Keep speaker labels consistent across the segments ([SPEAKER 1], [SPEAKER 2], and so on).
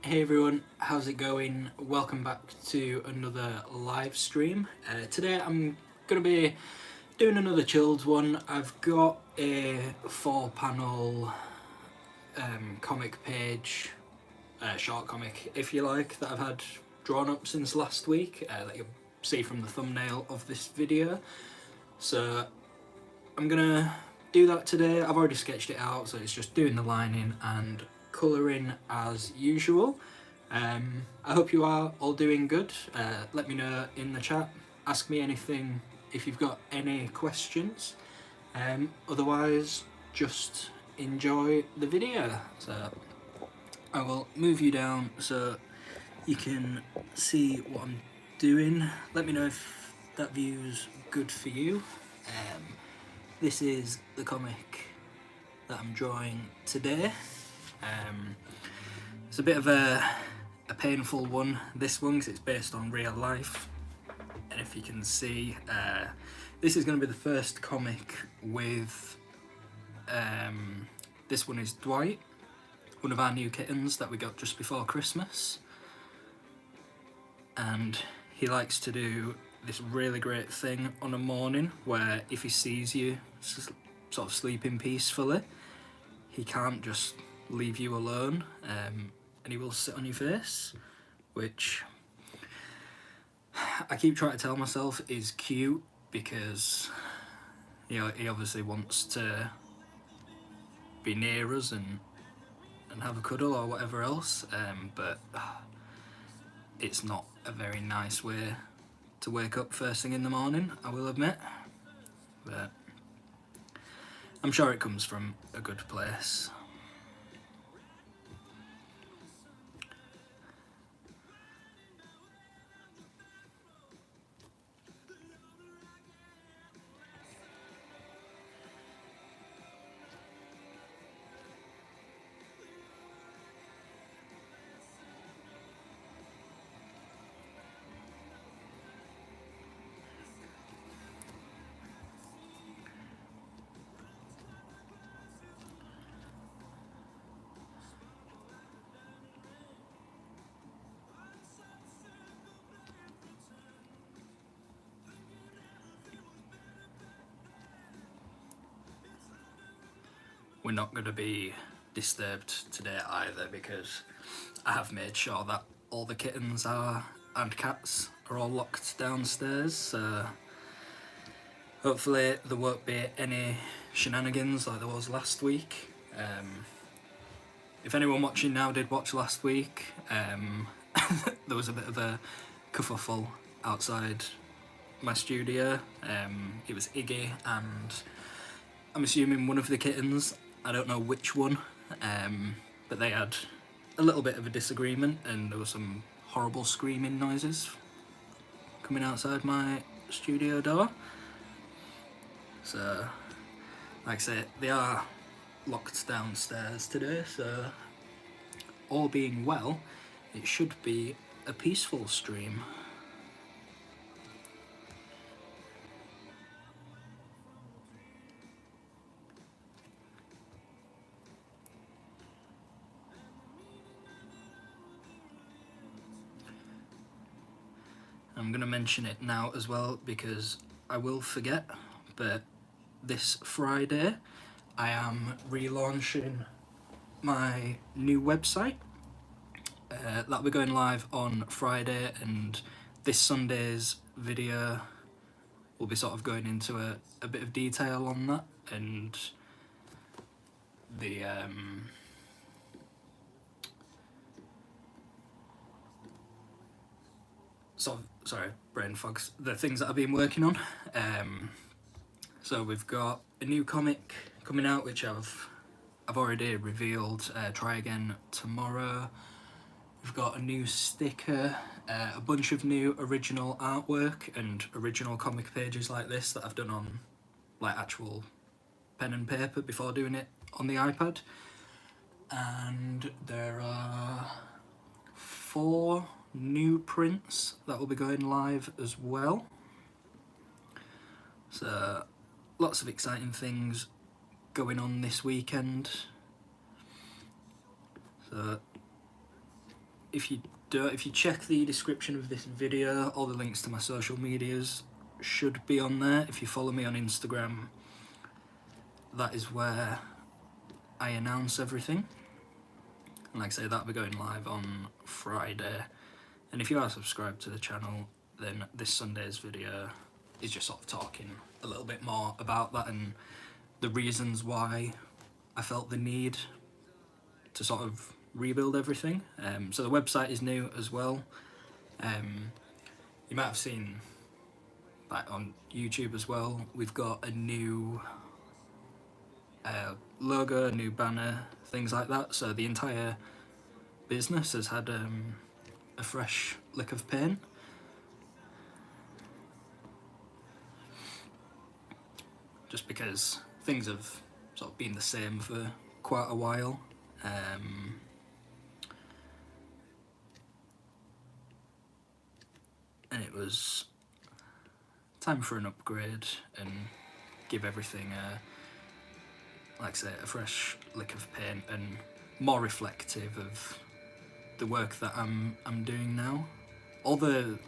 [SPEAKER 1] Hey everyone, how's it going? Welcome back to another live stream. Today I'm going to be doing another chilled one. I've got a 4-panel comic page, short comic if you like, that I've had drawn up since last week that you'll see from the thumbnail of this video. So I'm going to do that today. I've already sketched it out, so it's just doing the lining and colouring as usual. I hope you are all doing good. Let me know in the chat, ask me anything if you've got any questions. Otherwise, just enjoy the video. So I will move you down so you can see what I'm doing. Let me know if that view's good for you. This is the comic that I'm drawing today. It's a bit of a painful one, this one, because it's based on real life. And if you can see, this is going to be the first comic with, this one is Dwight, one of our new kittens that we got just before Christmas. And he likes to do this really great thing on a morning where if he sees you sort of sleeping peacefully, he can't just leave you alone, and he will sit on your face, which I keep trying to tell myself is cute because, you know, he obviously wants to be near us and have a cuddle or whatever else, but it's not a very nice way to wake up first thing in the morning, I will admit, but I'm sure it comes from a good place. We're not going to be disturbed today either because I have made sure that all the kittens and cats are all locked downstairs, so hopefully there won't be any shenanigans like there was last week. If anyone watching now did watch last week, there was a bit of a kerfuffle outside my studio. It was Iggy and I'm assuming one of the kittens, I don't know which one, but they had a little bit of a disagreement and there were some horrible screaming noises coming outside my studio door. So, like I say, they are locked downstairs today, so all being well, it should be a peaceful stream. I'm going to mention it now as well because I will forget, but this Friday I am relaunching my new website. That'll be going live on Friday, and this Sunday's video will be sort of going into a bit of detail on that and the sorry, brain fogs, the things that I've been working on. So we've got a new comic coming out which I've already revealed, Try Again Tomorrow. We've got a new sticker, a bunch of new original artwork and original comic pages like this that I've done on like actual pen and paper before doing it on the iPad. And there are 4 new prints that will be going live as well. So lots of exciting things going on this weekend. So if you check the description of this video, all the links to my social medias should be on there. If you follow me on Instagram, that is where I announce everything. And like I say, that'll be going live on Friday. And if you are subscribed to the channel, then this Sunday's video is just sort of talking a little bit more about that and the reasons why I felt the need to sort of rebuild everything. So the website is new as well. You might have seen like on YouTube as well, we've got a new logo, a new banner, things like that. So the entire business has had a fresh lick of paint. Just because things have sort of been the same for quite a while. And it was time for an upgrade and give everything like I say, a fresh lick of paint and more reflective of the work that I'm doing now. All the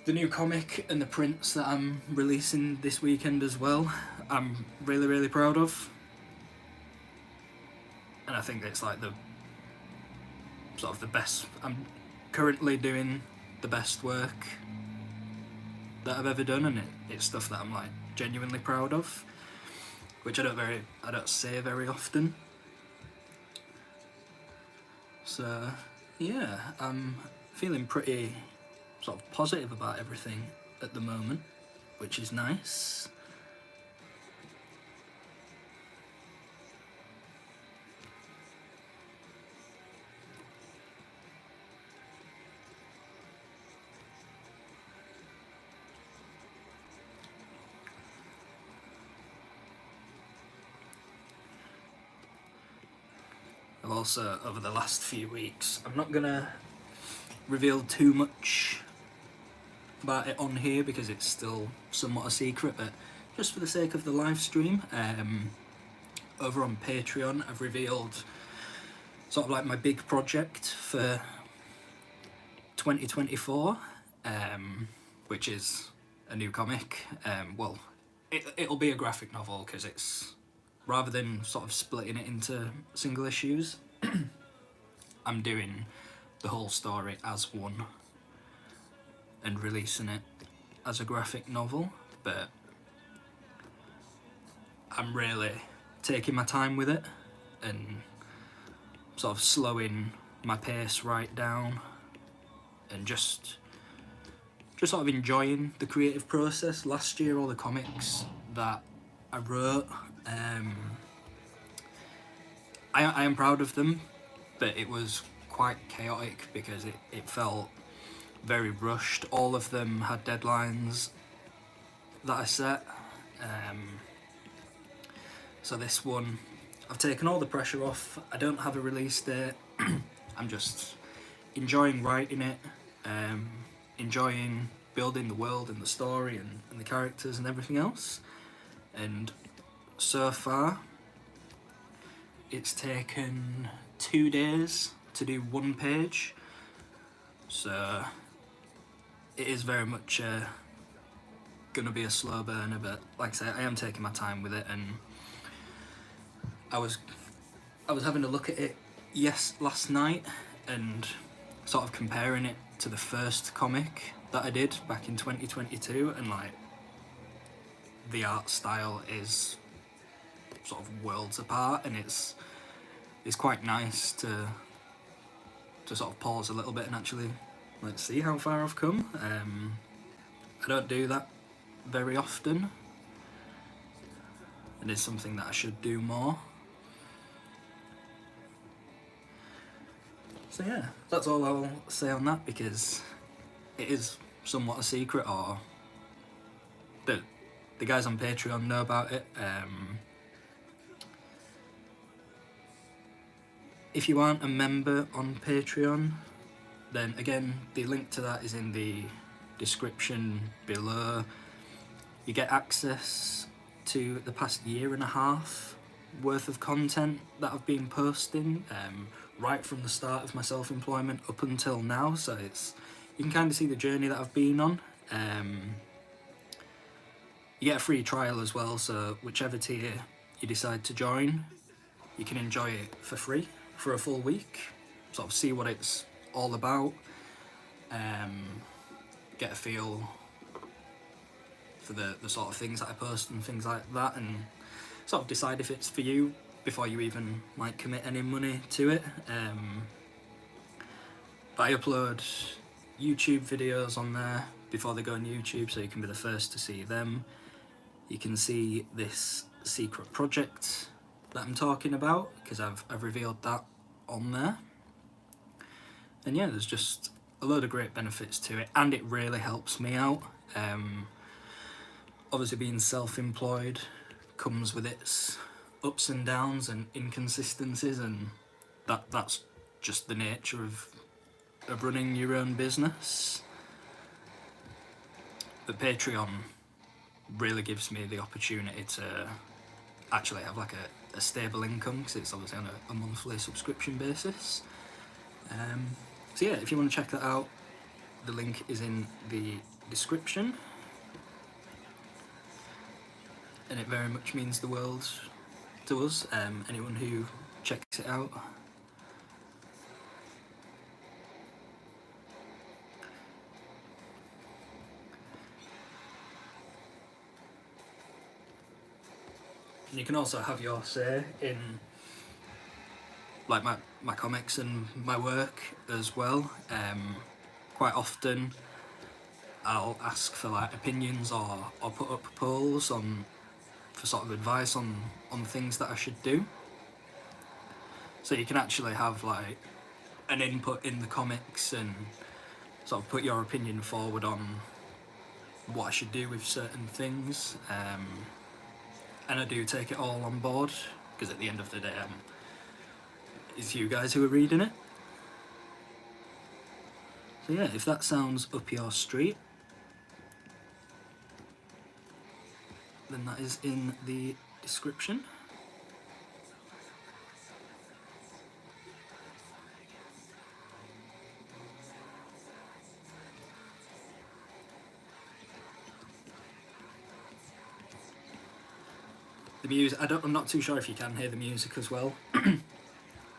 [SPEAKER 1] new comic and the prints that I'm releasing this weekend as well, I'm really proud of. And I think it's like the sort of the best, I'm currently doing the best work that I've ever done, and it's stuff that I'm like genuinely proud of, which I don't say very often. So yeah, I'm feeling pretty sort of positive about everything at the moment, which is nice. I've also, over the last few weeks, I'm not gonna reveal too much about it on here because it's still somewhat a secret, but just for the sake of the live stream, over on Patreon I've revealed sort of like my big project for 2024, which is a new comic. Well, it'll be a graphic novel because it's, rather than sort of splitting it into single issues, I'm doing the whole story as one and releasing it as a graphic novel, but I'm really taking my time with it and sort of slowing my pace right down and just sort of enjoying the creative process. Last year, all the comics that I wrote, I am proud of them, but it was quite chaotic because it felt very rushed. All of them had deadlines that I set. So this one, I've taken all the pressure off. I don't have a release date. I'm just enjoying writing it, enjoying building the world and the story and the characters and everything else. And so far, it's taken 2 days to do 1 page, so it is very much gonna be a slow burner, but like I say, I am taking my time with it. And I was having a look at it last night and sort of comparing it to the first comic that I did back in 2022, and like the art style is sort of worlds apart, and it's quite nice to sort of pause a little bit and actually let's see how far I've come. I don't do that very often, and it's something that I should do more. So yeah, that's all I'll say on that, because it is somewhat a secret, or the guys on Patreon know about it. If you aren't a member on Patreon, then again, the link to that is in the description below. You get access to the past 1.5 years worth of content that I've been posting, right from the start of my self-employment up until now, so you can kind of see the journey that I've been on. You get a free trial as well, so whichever tier you decide to join, you can enjoy it for free for a full week, sort of see what it's all about, get a feel for the sort of things that I post and things like that, and sort of decide if it's for you before you even like commit any money to it. But I upload YouTube videos on there before they go on YouTube, so you can be the first to see them. You can see this secret project that I'm talking about, because I've revealed that on there. And yeah, there's just a load of great benefits to it, and it really helps me out. Obviously being self-employed comes with its ups and downs and inconsistencies, and that's just the nature of running your own business. But Patreon really gives me the opportunity to actually have like a stable income, because it's obviously on a monthly subscription basis. So yeah, if you want to check that out, the link is in the description, and it very much means the world to us, anyone who checks it out. And you can also have your say in like my comics and my work as well. Quite often I'll ask for like opinions or put up polls for sort of advice on things that I should do. So you can actually have like an input in the comics and sort of put your opinion forward on what I should do with certain things. And I do take it all on board, because at the end of the day it's you guys who are reading it. So yeah, if that sounds up your street, then that is in the description. The music, I'm not too sure if you can hear the music as well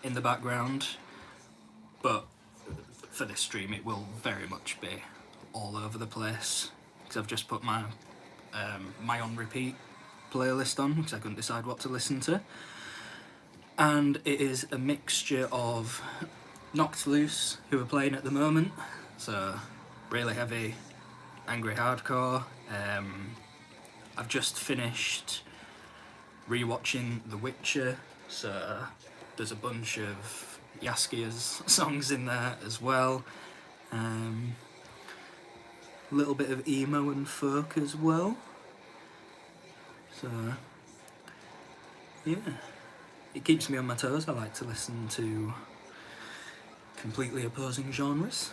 [SPEAKER 1] in the background, but for this stream it will very much be all over the place, because I've just put my on repeat playlist on, because I couldn't decide what to listen to, and it is a mixture of Knocked Loose, who are playing at the moment, so really heavy, angry hardcore. I've just finished rewatching The Witcher, so there's a bunch of Jaskia's songs in there as well. A little bit of emo and folk as well. So yeah, it keeps me on my toes. I like to listen to completely opposing genres.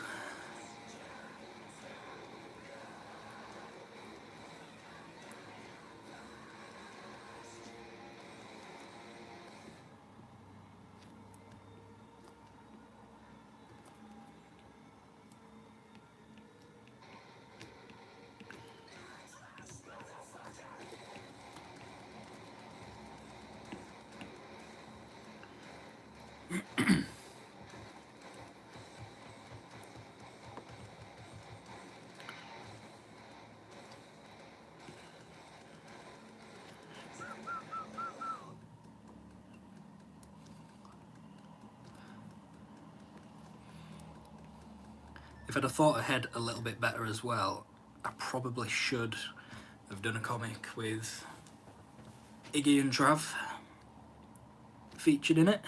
[SPEAKER 1] If I'd have thought ahead a little bit better as well, I probably should have done a comic with Iggy and Trav featured in it.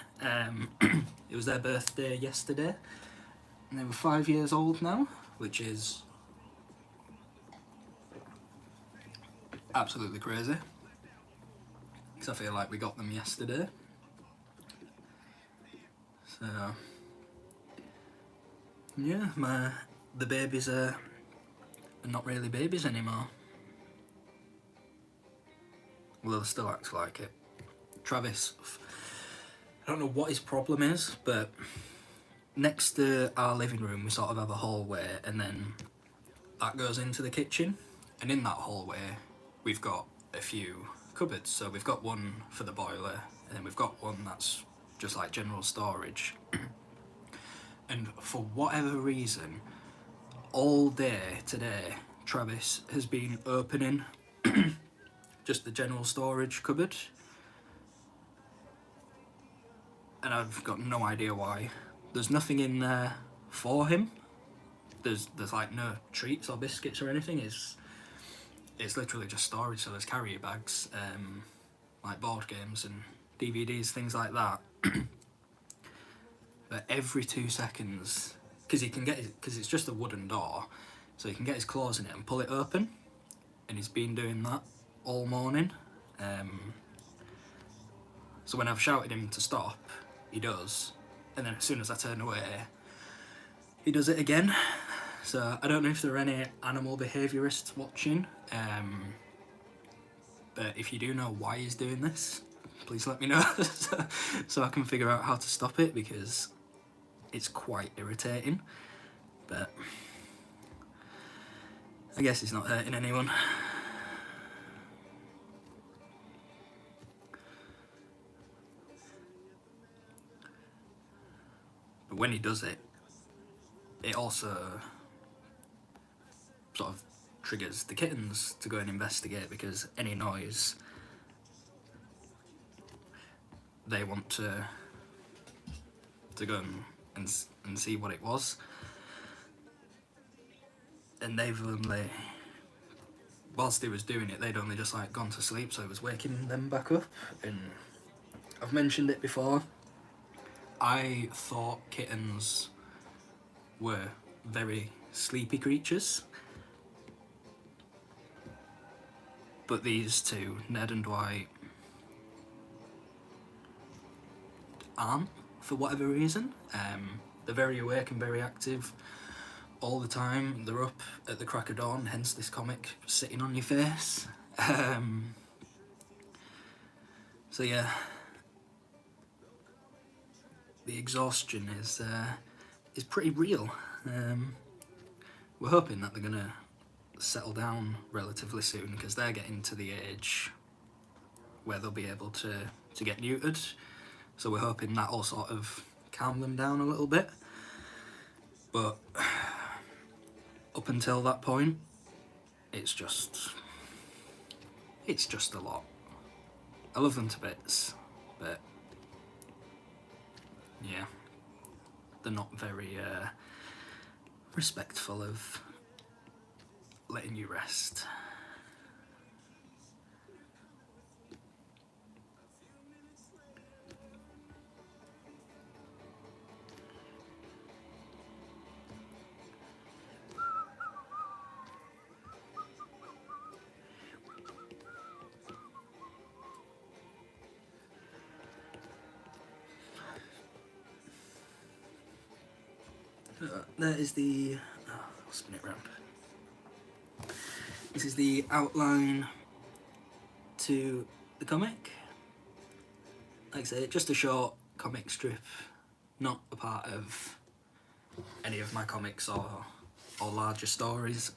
[SPEAKER 1] It was their birthday yesterday, and they were 5 years old now, which is absolutely crazy, because I feel like we got them yesterday. So yeah, the babies are not really babies anymore. Well, they still act like it. Travis, I don't know what his problem is, but next to our living room we sort of have a hallway, and then that goes into the kitchen, and in that hallway we've got a few cupboards. So we've got one for the boiler, and then we've got one that's just like general storage. And for whatever reason, all day today Travis has been opening just the general storage cupboard, and I've got no idea why. There's nothing in there for him. There's like no treats or biscuits or anything. It's literally just storage. So there's carrier bags, like board games and DVDs, things like that. But every 2 seconds, because it's just a wooden door, so he can get his claws in it and pull it open, and he's been doing that all morning. So when I've shouted him to stop, he does, and then as soon as I turn away, he does it again. So I don't know if there are any animal behaviourists watching, but if you do know why he's doing this, please let me know so I can figure out how to stop it, because it's quite irritating. But I guess it's not hurting anyone. But when he does it, it also sort of triggers the kittens to go and investigate, because any noise, they want to go and see what it was. And they've only, whilst he was doing it, they'd only just like gone to sleep, so it was waking them back up. And I've mentioned it before, I thought kittens were very sleepy creatures, but these two, Ned and Dwight, aren't, for whatever reason. They're very awake and very active all the time. They're up at the crack of dawn, hence this comic sitting on your face. So yeah, the exhaustion is pretty real. We're hoping that they're gonna settle down relatively soon, because they're getting to the age where they'll be able to get neutered. So we're hoping that will sort of calm them down a little bit. But up until that point, it's just a lot. I love them to bits, but yeah, they're not very respectful of letting you rest. There is the, I'll spin it round. This is the outline to the comic. Like I say, just a short comic strip, not a part of any of my comics or larger stories,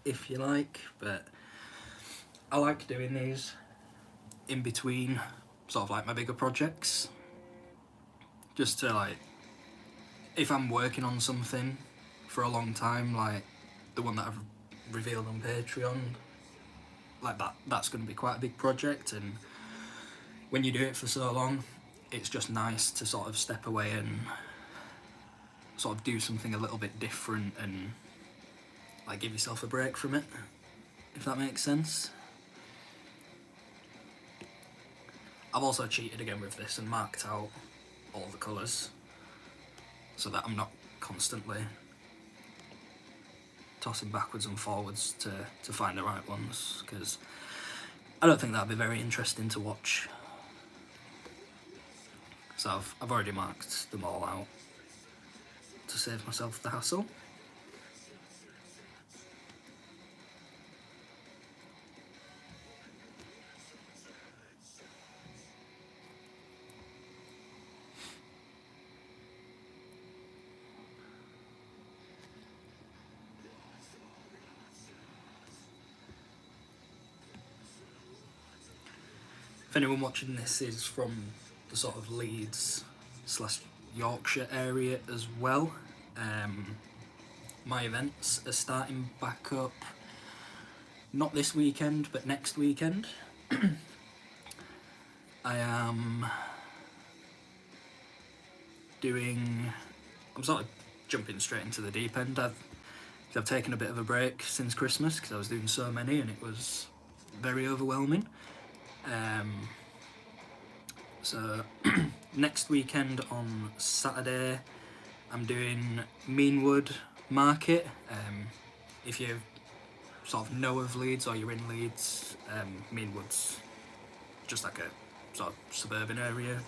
[SPEAKER 1] if you like, but I like doing these in between sort of like my bigger projects, just to like, if I'm working on something for a long time, like the one that I've revealed on Patreon, like that's going to be quite a big project, and when you do it for so long, it's just nice to sort of step away and sort of do something a little bit different and like give yourself a break from it, if that makes sense. I've also cheated again with this and marked out all the colours so that I'm not constantly tossing backwards and forwards to find the right ones, because I don't think that'd be very interesting to watch. So I've already marked them all out to save myself the hassle. if anyone watching this is from the sort of Leeds / Yorkshire area as well, my events are starting back up, not this weekend but next weekend. I'm sort of jumping straight into the deep end. I've taken a bit of a break since Christmas because I was doing so many and it was very overwhelming. So next weekend on Saturday I'm doing Meanwood Market. If you sort of know of Leeds or you're in Leeds, Meanwood's just like a sort of suburban area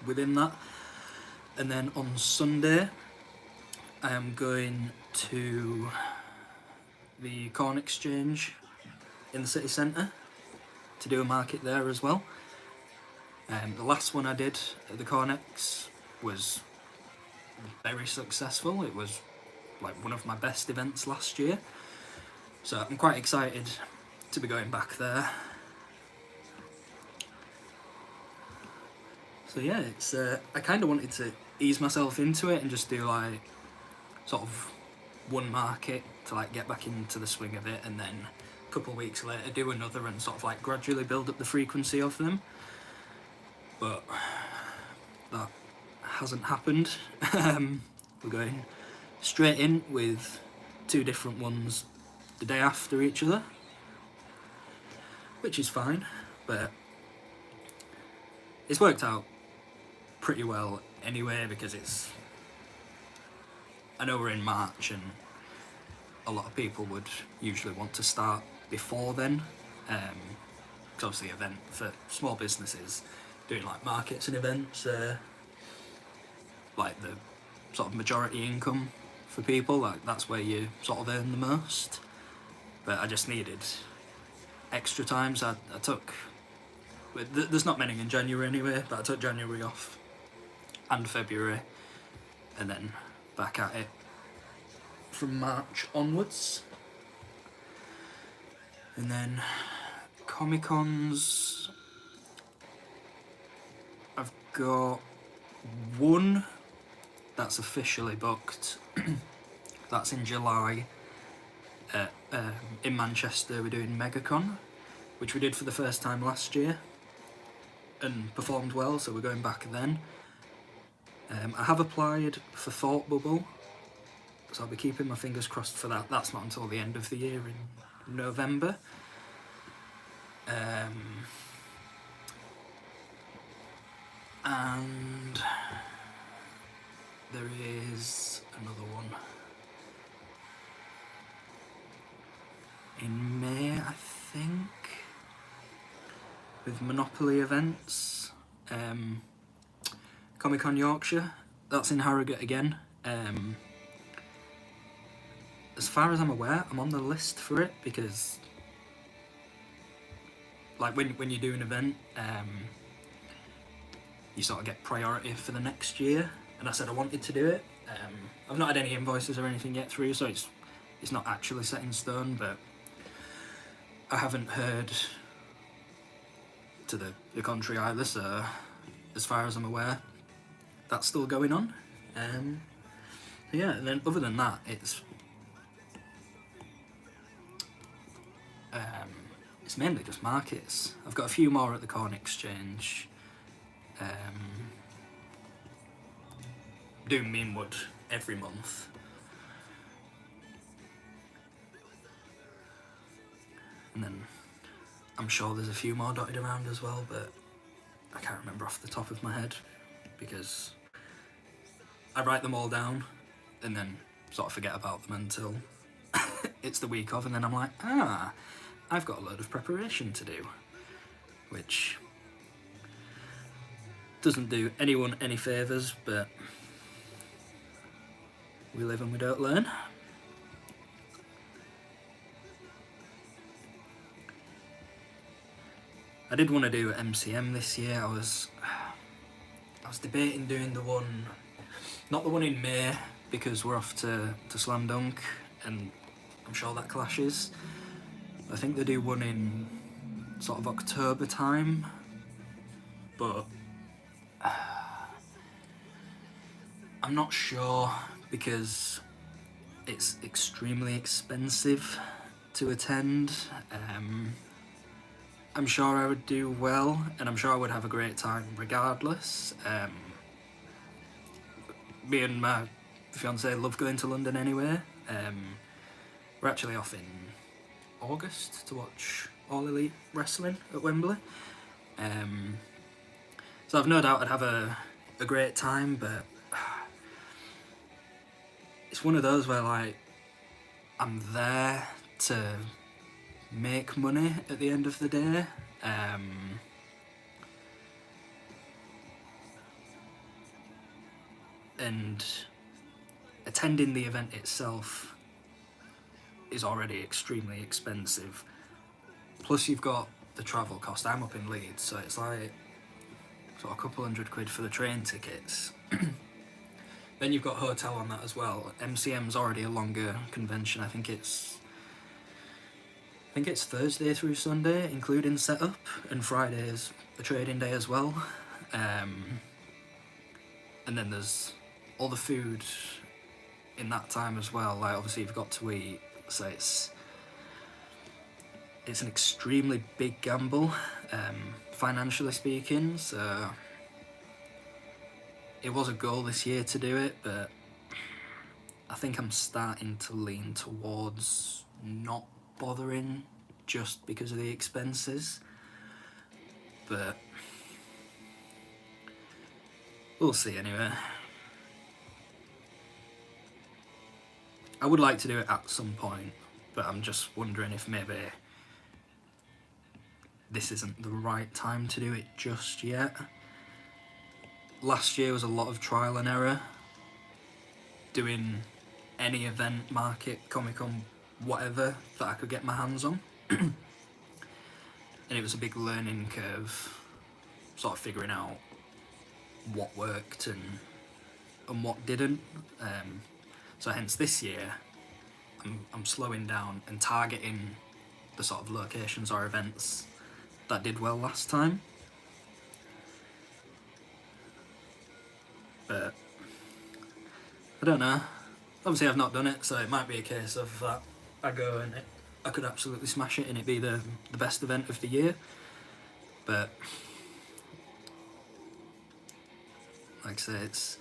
[SPEAKER 1] within that. And then on Sunday I am going to the Corn Exchange in the city centre to do a market there as well. The last one I did at the Cornex was very successful. It was like one of my best events last year, so I'm quite excited to be going back there. So yeah, it's I kind of wanted to ease myself into it and just do like sort of one market to like get back into the swing of it, and then a couple of weeks later do another and sort of like gradually build up the frequency of them. But that hasn't happened. We're going straight in with 2 different ones the day after each other, which is fine, but it's worked out pretty well anyway, because I know we're in March and a lot of people would usually want to start before then, because obviously the event for small businesses doing like markets and events, like the sort of majority income for people, like that's where you sort of earn the most. But I just needed extra time, so I took, there's not many in January anyway, but I took January off and February, and then back at it from March onwards. And then Comic-Cons, I've got one that's officially booked. That's in July. In Manchester we're doing MegaCon, which we did for the first time last year and performed well, so we're going back then. I have applied for Thought Bubble, so I'll be keeping my fingers crossed for that. That's not until the end of the year in November. And there is another one in May, I think, with Monopoly events. Comic-Con Yorkshire, that's in Harrogate again. As far as I'm aware, I'm on the list for it, because like when you do an event, you sort of get priority for the next year, and I said I wanted to do it. I've not had any invoices or anything yet through, so it's not actually set in stone, but I haven't heard to the contrary either, so as far as I'm aware, that's still going on. Yeah, and then other than that, it's mainly just markets. I've got a few more at the Corn Exchange. Doing Meanwood every month. And then I'm sure there's a few more dotted around as well, but I can't remember off the top of my head, because I write them all down and then sort of forget about them until it's the week of, and then I'm like, I've got a load of preparation to do, which doesn't do anyone any favours, but we live and we don't learn. I did want to do MCM this year. I was debating doing the one, not the one in May, because we're off to Slam Dunk and I'm sure that clashes. I think they do one in sort of October time, but I'm not sure because it's extremely expensive to attend. I'm sure I would do well, and I'm sure I would have a great time regardless. Me and my fiance love going to London anyway. We're actually off in August to watch All Elite Wrestling at Wembley. So I've no doubt I'd have a great time, but it's one of those where like I'm there to make money at the end of the day. And attending the event itself is already extremely expensive. Plus you've got the travel cost. I'm up in Leeds, so it's like sort of a couple £100 for the train tickets. Then you've got hotel on that as well. MCM's already a longer convention. I think it's Thursday through Sunday, including setup, and Friday is a trading day as well. And then there's all the food in that time as well. Like obviously you've got to eat, so it's an extremely big gamble, financially speaking. So it was a goal this year to do it, but I think I'm starting to lean towards not bothering just because of the expenses. But we'll see anyway. I would like to do it at some point, but I'm just wondering if maybe this isn't the right time to do it just yet. Last year was a lot of trial and error, doing any event, market, Comic-Con, whatever that I could get my hands on. And it was a big learning curve, sort of figuring out what worked and what didn't. So hence this year, I'm slowing down and targeting the sort of locations or events that did well last time. But I don't know. Obviously I've not done it, so it might be a case of that I go and I could absolutely smash it and it be the best event of the year. But like I say, it's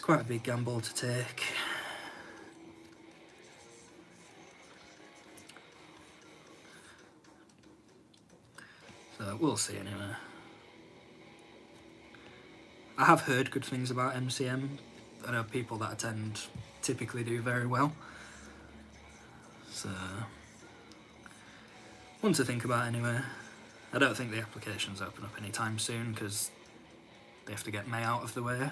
[SPEAKER 1] quite a big gamble to take. So we'll see anyway. I have heard good things about MCM. I know people that attend typically do very well. So one to think about anyway. I don't think the applications open up anytime soon because they have to get May out of the way.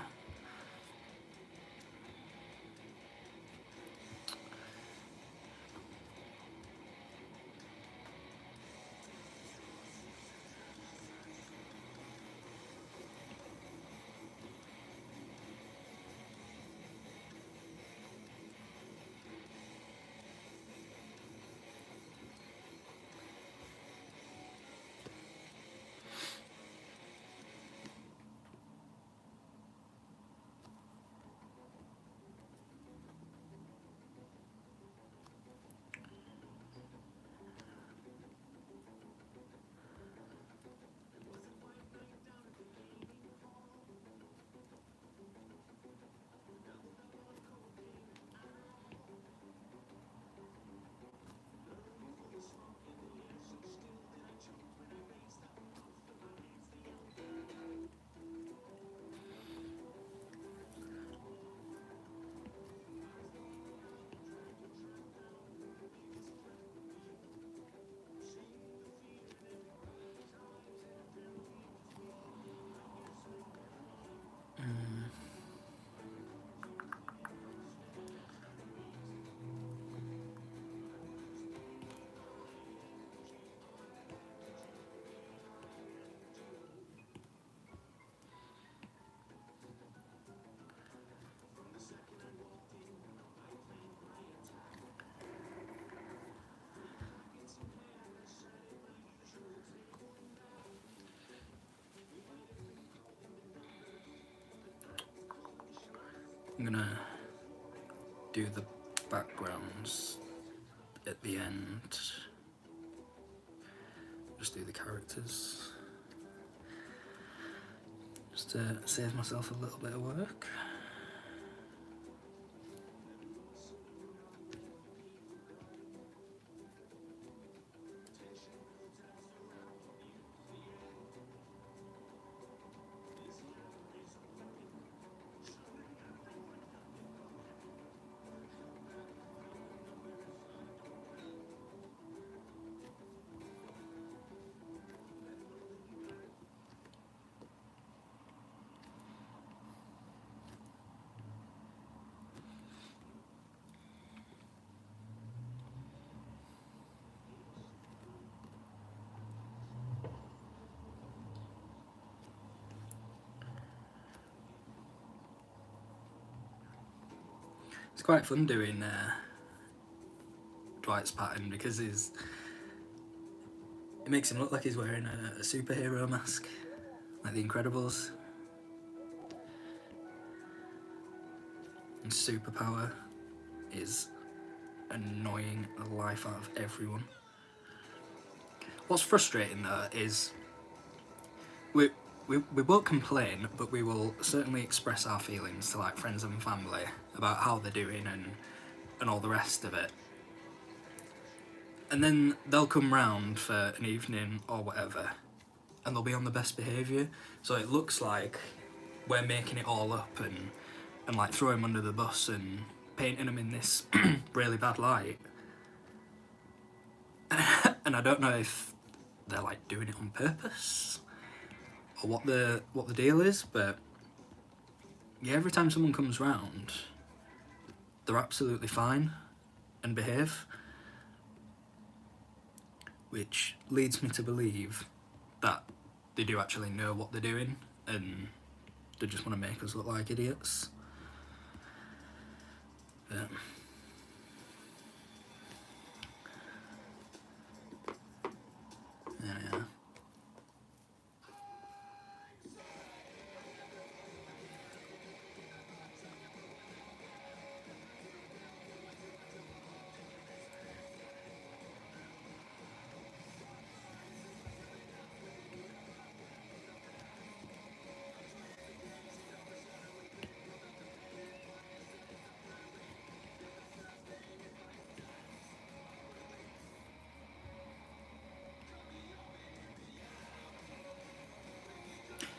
[SPEAKER 1] I'm gonna do the backgrounds at the end. Just do the characters. Just to save myself a little bit of work. It's quite fun doing Dwight's pattern because it makes him look like he's wearing a superhero mask, like the Incredibles. And superpower is annoying the life out of everyone. What's frustrating though is we won't complain, but we will certainly express our feelings to like friends and family about how they're doing and all the rest of it. And then they'll come round for an evening or whatever, and they'll be on the best behaviour. So it looks like we're making it all up and like throwing them under the bus and painting them in this really bad light. And I don't know if they're like doing it on purpose or what the deal is, but yeah, every time someone comes round, they're absolutely fine and behave, which leads me to believe that they do actually know what they're doing and they just want to make us look like idiots. But yeah.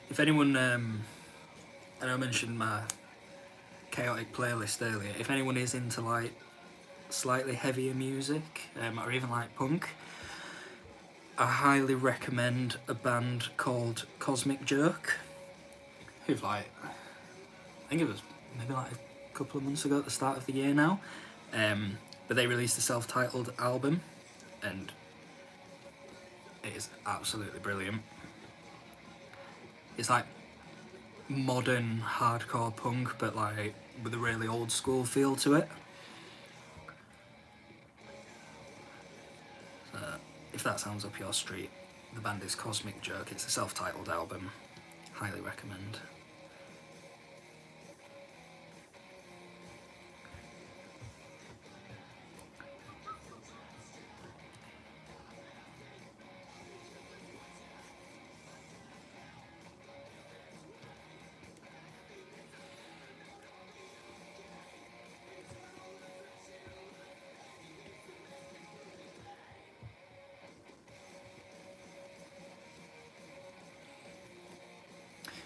[SPEAKER 1] If anyone, I know I mentioned my chaotic playlist earlier, if anyone is into like slightly heavier music, or even like punk, I highly recommend a band called Cosmic Jerk, who've like, I think it was maybe like a couple of months ago at the start of the year now, but they released a self-titled album and it is absolutely brilliant. It's like modern hardcore punk, but like with a really old school feel to it. So if that sounds up your street, the band is Cosmic Jerk. It's a self-titled album. Highly recommend.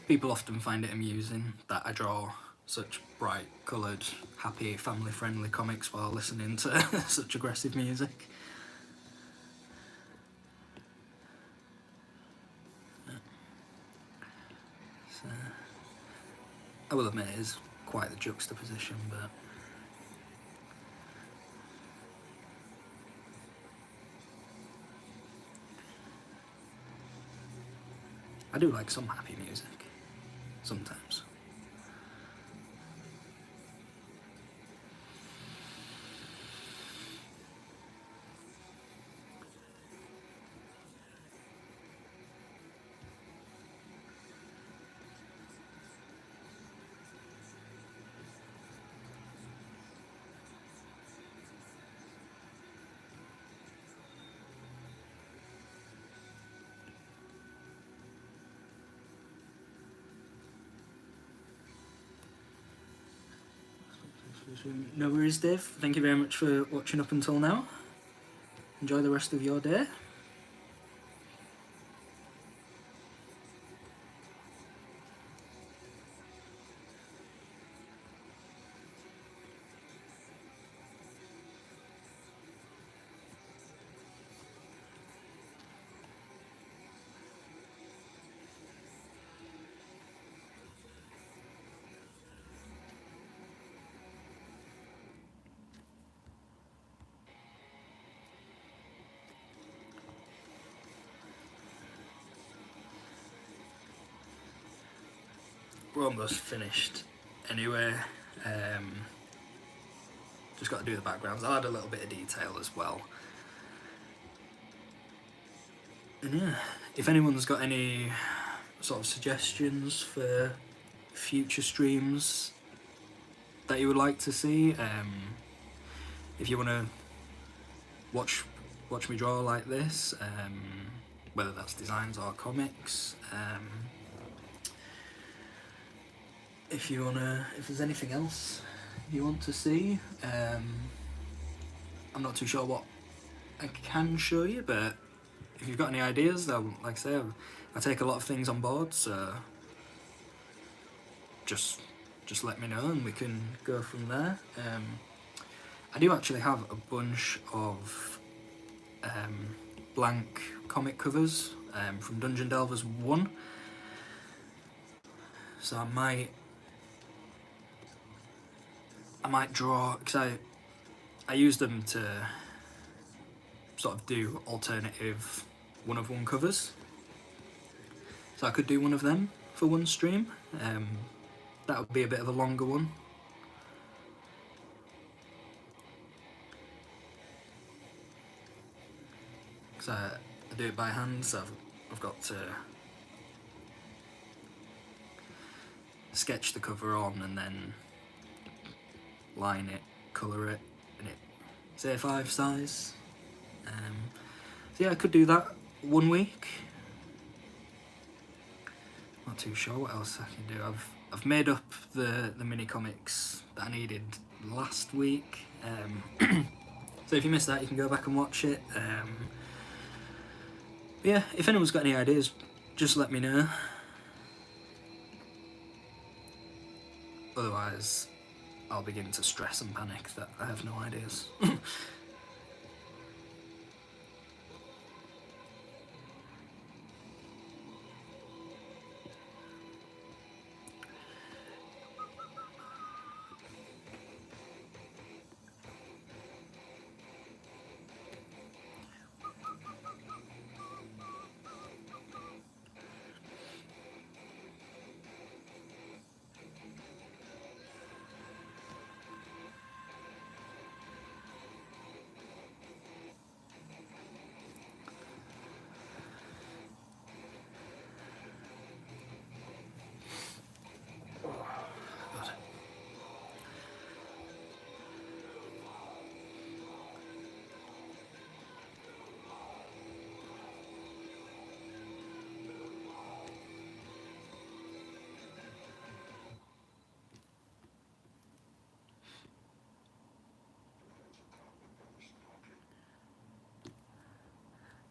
[SPEAKER 1] People often find it amusing that I draw such bright coloured, happy, family friendly comics while listening to such aggressive music. So, I will admit it is quite the juxtaposition, but I do like some happy music, sometimes. No worries, Dave. Thank you very much for watching up until now. Enjoy the rest of your day. We're almost finished anyway. Just got to do the backgrounds. I'll add a little bit of detail as well. And yeah, if anyone's got any sort of suggestions for future streams that you would like to see, if you want to watch me draw like this, whether that's designs or comics, if there's anything else you want to see, I'm not too sure what I can show you, but if you've got any ideas, like I say, I take a lot of things on board, so just let me know and we can go from there. I do actually have a bunch of blank comic covers from Dungeon Delvers 1, so I might draw, because I use them to sort of do alternative one-of-one covers, so I could do one of them for one stream. That would be a bit of a longer one. Because I do it by hand, so I've got to sketch the cover on and then line it, colour it, and it's A5 size. So yeah, I could do that one week. Not too sure what else I can do. I've made up the mini comics that I needed last week. So if you missed that, you can go back and watch it. Yeah, if anyone's got any ideas, just let me know. Otherwise, I'll begin to stress and panic that I have no ideas.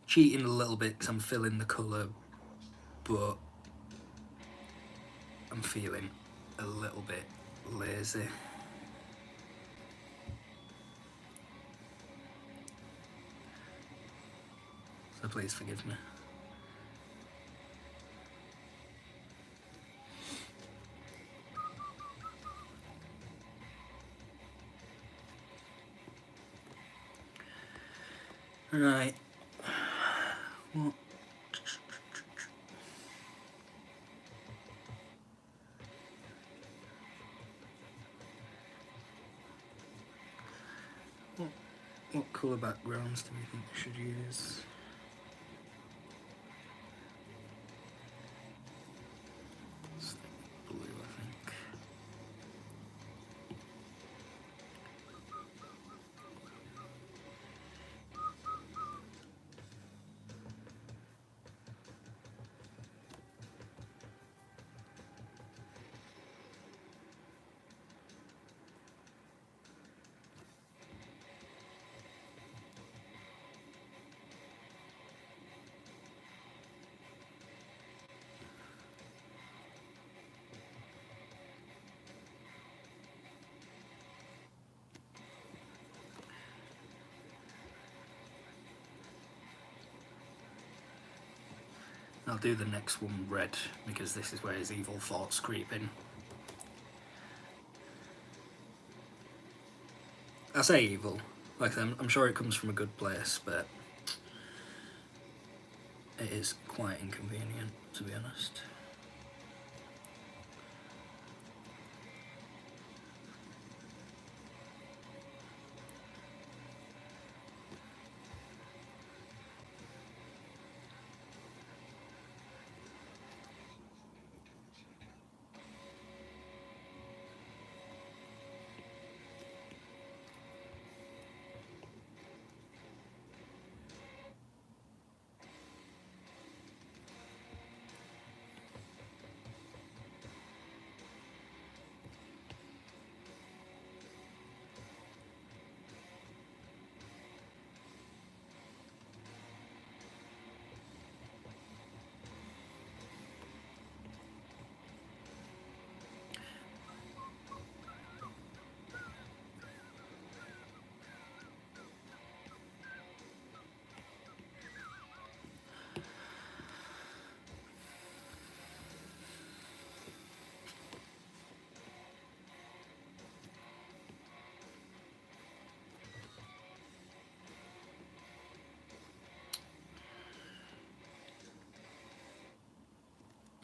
[SPEAKER 1] Cheating a little bit because I'm filling the colour, but I'm feeling a little bit lazy. So please forgive me. Right. What colour backgrounds do we think we should use? Blue, I think. I'll do the next one red, because this is where his evil thoughts creep in. I say evil, like I'm sure it comes from a good place, but it is quite inconvenient, to be honest.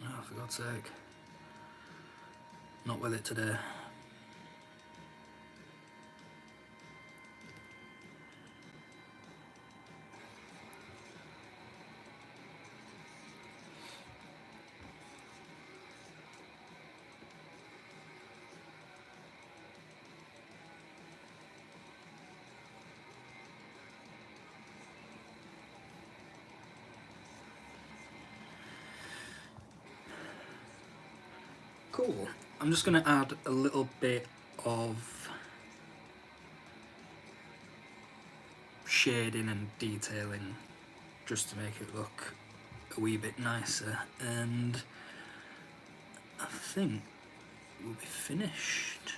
[SPEAKER 1] Oh, for God's sake. Not with it today. Cool. I'm just going to add a little bit of shading and detailing just to make it look a wee bit nicer, and I think we'll be finished.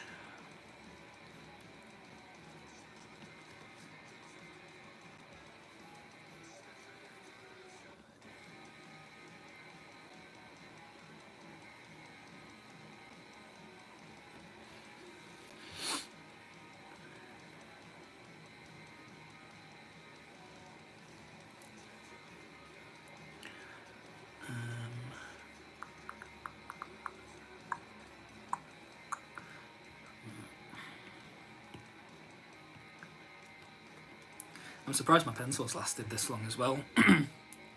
[SPEAKER 1] I'm surprised my pencil's lasted this long as well,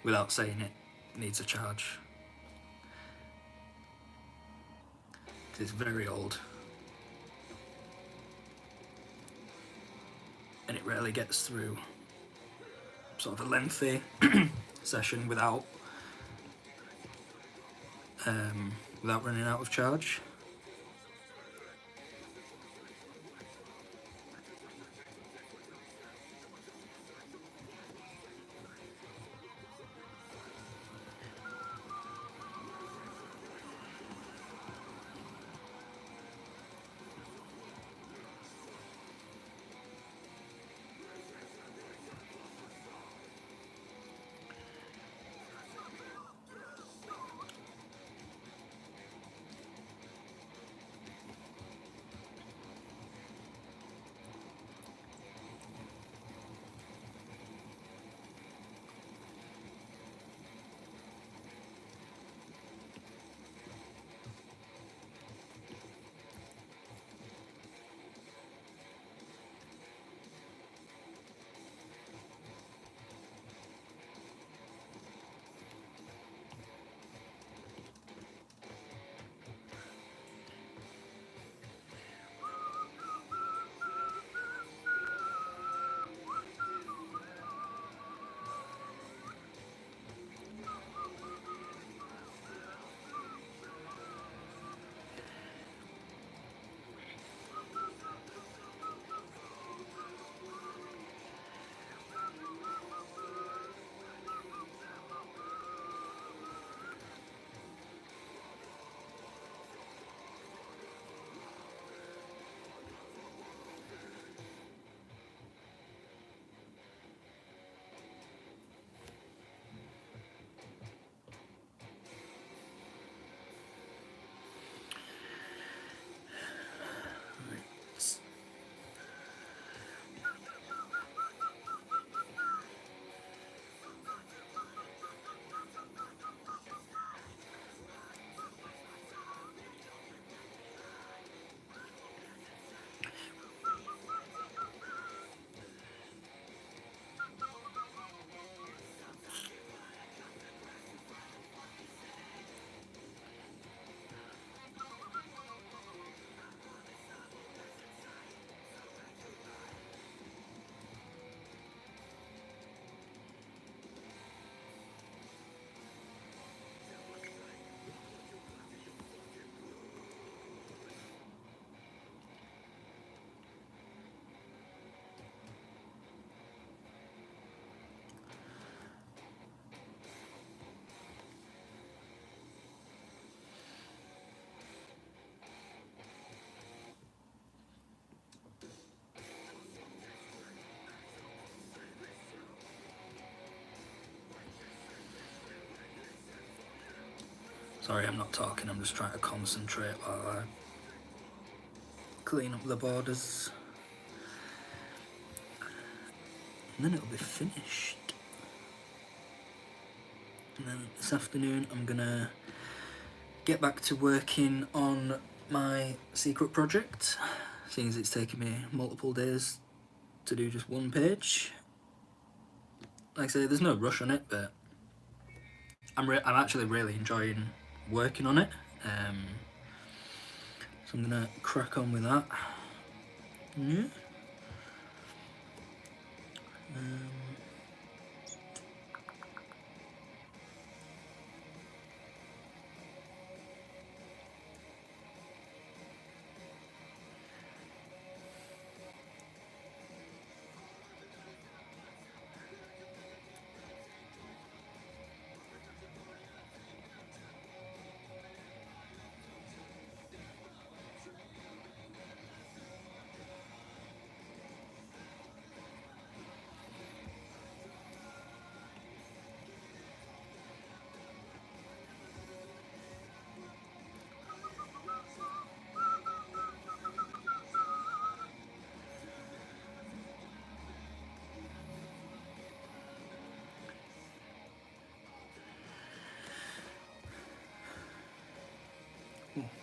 [SPEAKER 1] without saying it needs a charge. It's very old. And it rarely gets through sort of a lengthy session without running out of charge. Sorry, I'm not talking, I'm just trying to concentrate while I clean up the borders. And then it'll be finished. And then this afternoon I'm gonna get back to working on my secret project, seeing as it's taken me multiple days to do just one page. Like I say, there's no rush on it, but I'm actually really enjoying working on it. So I'm gonna crack on with that. Yeah.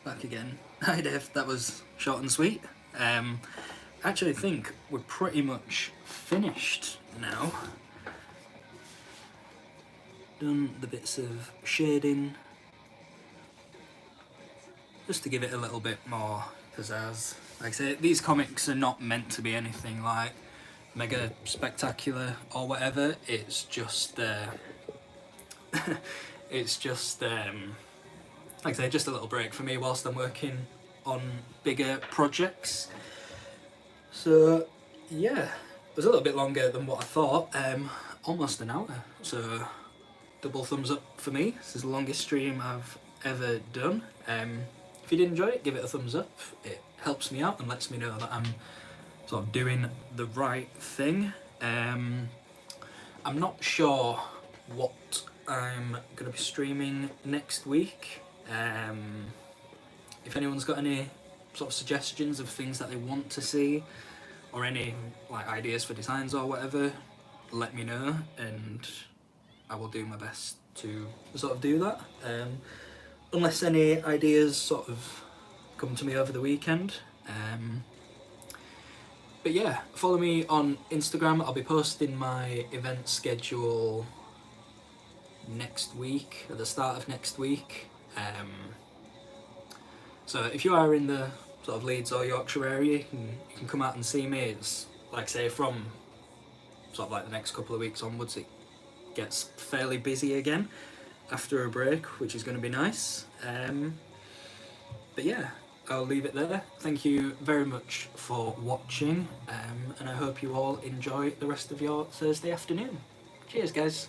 [SPEAKER 1] Back again. Hi Dave, that was short and sweet. I actually think we're pretty much finished now. Done the bits of shading, just to give it a little bit more pizzazz. Like I say, these comics are not meant to be anything like mega spectacular or whatever, it's just it's just like I say, just a little break for me whilst I'm working on bigger projects. So yeah, it was a little bit longer than what I thought, almost an hour, so double thumbs up for me. This is the longest stream I've ever done. If you did enjoy it, give it a thumbs up, it helps me out and lets me know that I'm sort of doing the right thing. I'm not sure what I'm going to be streaming next week. If anyone's got any sort of suggestions of things that they want to see, or any like ideas for designs or whatever, let me know and I will do my best to sort of do that. Unless any ideas sort of come to me over the weekend. But yeah, follow me on Instagram. I'll be posting my event schedule next week, at the start of next week. So if you are in the sort of Leeds or Yorkshire area, you can come out and see me. It's like I say, from sort of like the next couple of weeks onwards, it gets fairly busy again after a break, which is going to be nice. But yeah, I'll leave it there. Thank you very much for watching, and I hope you all enjoy the rest of your Thursday afternoon. Cheers guys.